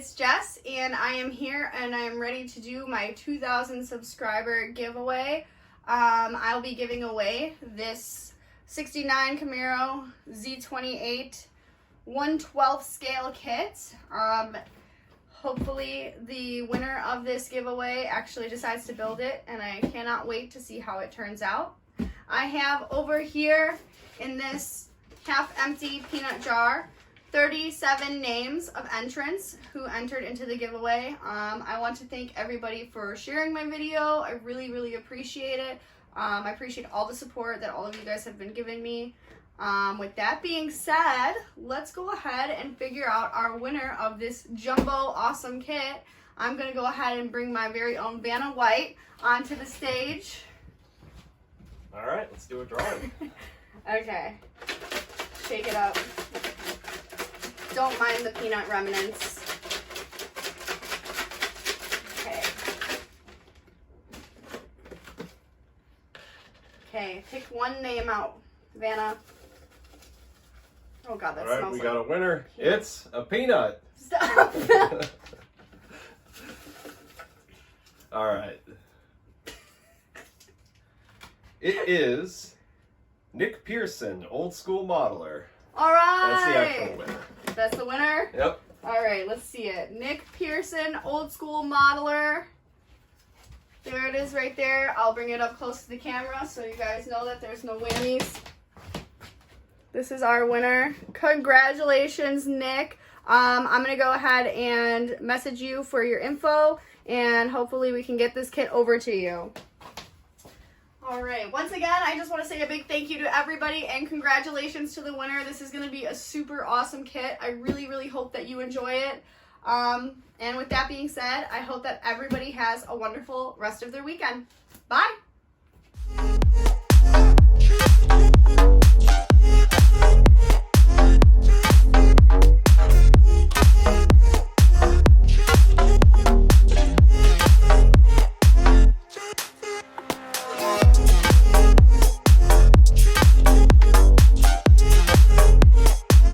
it's Jess, and I am here and I am ready to do my 2,000 subscriber giveaway. I'll be giving away this 69 Camaro Z28 1/12 scale kit. Hopefully the winner of this giveaway actually decides to build it, and I cannot wait to see how it turns out. I have over here in this half empty peanut jar 37 names of entrants who entered into the giveaway. I want to thank everybody for sharing my video. I really appreciate it. I appreciate all the support that all of you guys have been giving me. With that being said, let's go ahead and figure out our winner of this jumbo awesome kit. I'm gonna go ahead and bring my very own Vanna White onto the stage. All right, let's do a drawing. Okay, shake it up. Don't mind the peanut remnants. Okay. Okay, pick one name out, Vanna. Oh God, that All right, smells we like got a winner. It's a peanut. Stop. All right. It is Nick Pearson, old school modeler. All right. That's the actual winner. That's the winner? Yep. All right, let's see it. Nick Pearson, old school modeler. There it is right there. I'll bring it up close to the camera so you guys know that there's no whammies. This is our winner. Congratulations, Nick. I'm going to go ahead and message you for your info, and hopefully we can get this kit over to you. All right, once again, I just want to say a big thank you to everybody and congratulations to the winner. This is going to be a super awesome kit. I really hope that you enjoy it. And with that being said, I hope that everybody has a wonderful rest of their weekend. Bye!